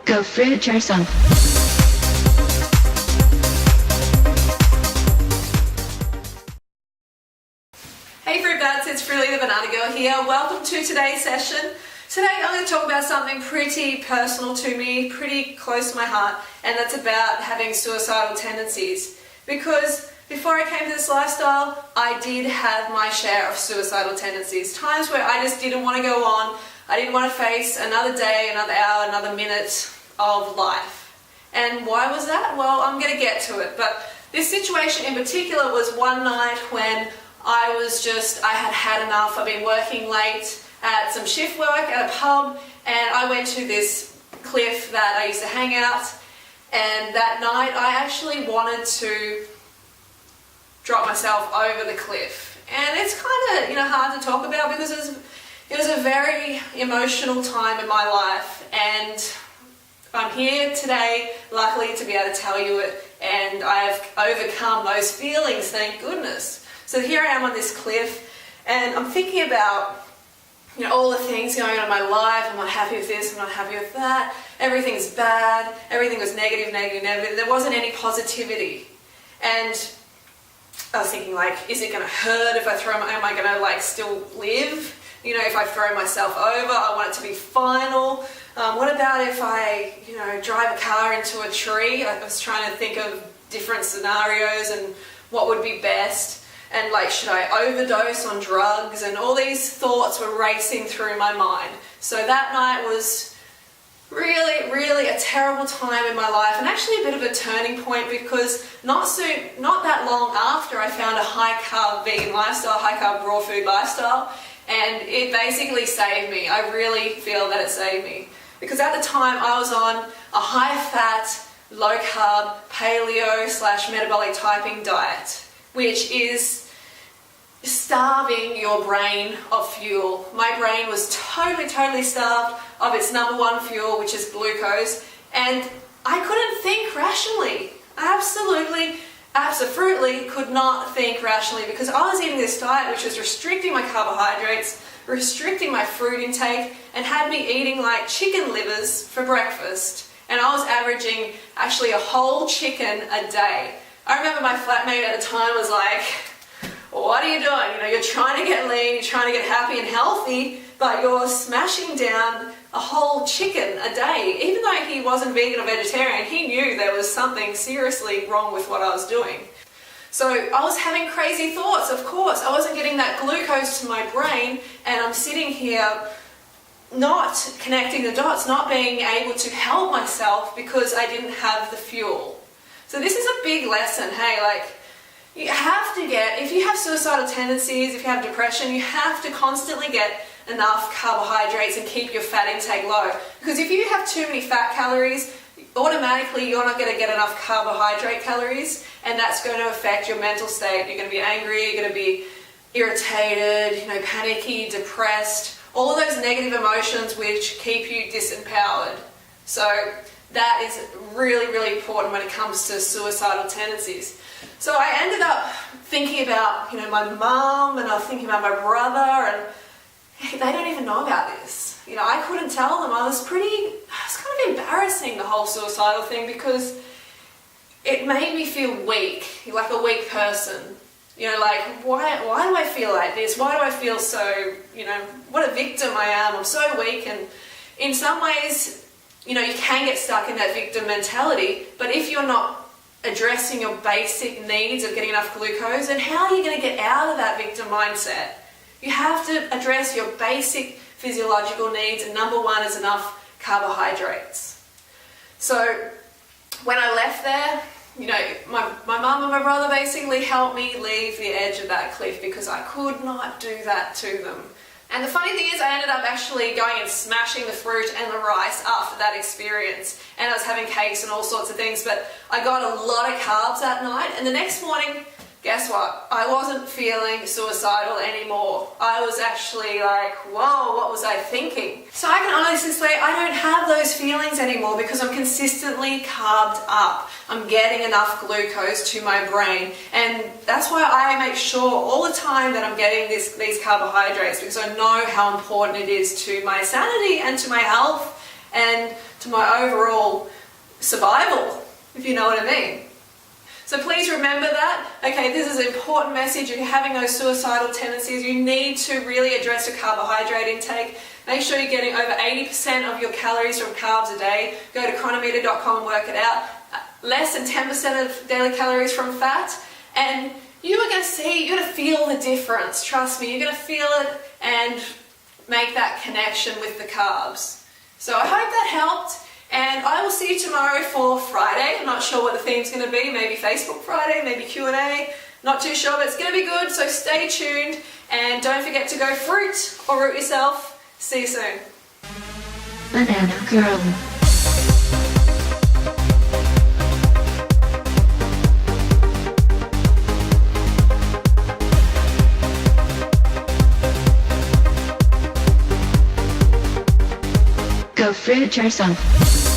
Go fruit yourself. Hey Fruit Bats, it's Frilly the Banana Girl here. Welcome to today's session. Today I'm going to talk about something pretty personal to me, pretty close to my heart, and that's about having suicidal tendencies. Because before I came to this lifestyle, I did have my share of suicidal tendencies. Times where I just didn't want to go on, I didn't want to face another day, another hour, another minute of life. And why was that? Well, I'm going to get to it. But this situation in particular was one night when I had had enough. I've been working late at some shift work at a pub, and I went to this cliff that I used to hang out, and that night I actually wanted to drop myself over the cliff. And it's kind of, hard to talk about because it was a very emotional time in my life, and I'm here today, luckily, to be able to tell you it, and I've overcome those feelings, thank goodness. So here I am on this cliff, and I'm thinking about all the things going on in my life. I'm not happy with this, I'm not happy with that. Everything's bad, everything was negative. There wasn't any positivity. And I was thinking, is it going to hurt if I am I going to still live? If I throw myself over, I want it to be final. What about if I, drive a car into a tree? I was trying to think of different scenarios and what would be best. And should I overdose on drugs? And all these thoughts were racing through my mind. So that night was really, really a terrible time in my life, and actually a bit of a turning point, because not that long after, I found a high-carb vegan lifestyle, high-carb raw food lifestyle, and it basically saved me. I really feel that it saved me. Because at the time I was on a high-fat, low-carb, paleo/metabolic typing diet, which is starving your brain of fuel. My brain was totally starved of its number one fuel, which is glucose, and I couldn't think rationally. I absolutely could not think rationally, because I was eating this diet which was restricting my carbohydrates, restricting my fruit intake, and had me eating chicken livers for breakfast. And I was averaging actually a whole chicken a day. I remember my flatmate at the time was like, what are you doing? You're trying to get lean, you're trying to get happy and healthy, but you're smashing down a whole chicken a day. Even though he wasn't vegan or vegetarian, he knew there was something seriously wrong with what I was doing. So I was having crazy thoughts, of course. I wasn't getting that glucose to my brain, and I'm sitting here not connecting the dots, not being able to help myself because I didn't have the fuel. So this is a big lesson, hey, you have to if you have suicidal tendencies, if you have depression, you have to constantly get enough carbohydrates and keep your fat intake low. Because if you have too many fat calories, automatically you're not going to get enough carbohydrate calories, and that's going to affect your mental state. You're going to be angry, you're going to be irritated, panicky, depressed, all of those negative emotions which keep you disempowered. So that is really, really important when it comes to suicidal tendencies. So I ended up thinking about, my mum, and I was thinking about my brother, and they don't even know about this. I couldn't tell them. It was kind of embarrassing, the whole suicidal thing, because it made me feel weak, like a weak person. Why do I feel like this? Why do I feel so, what a victim I am. I'm so weak. And in some ways, you can get stuck in that victim mentality, but if you're not addressing your basic needs of getting enough glucose, then how are you going to get out of that victim mindset? You have to address your basic physiological needs, and number one is enough carbohydrates. So when I left there, my mum and my brother basically helped me leave the edge of that cliff, because I could not do that to them. And the funny thing is, I ended up actually going and smashing the fruit and the rice after that experience. And I was having cakes and all sorts of things, but I got a lot of carbs that night. And the next morning, guess what? I wasn't feeling suicidal anymore. I was actually like, whoa, what was I thinking? So I can honestly say I don't have those feelings anymore because I'm consistently carbed up. I'm getting enough glucose to my brain, and that's why I make sure all the time that I'm getting these carbohydrates, because I know how important it is to my sanity and to my health and to my overall survival, if you know what I mean. So please remember that. Okay, this is an important message. If you're having those suicidal tendencies, you need to really address your carbohydrate intake. Make sure you're getting over 80% of your calories from carbs a day. Go to Cronometer.com and work it out. Less than 10% of daily calories from fat. And you are going to see, you're going to feel the difference. Trust me, you're going to feel it and make that connection with the carbs. So I hope that helped. And I will see you tomorrow for Friday. I'm not sure what the theme's going to be. Maybe Facebook Friday, maybe Q&A. Not too sure, but it's going to be good. So stay tuned. And don't forget to go fruit or root yourself. See you soon. Banana Girl. Go fruit yourself.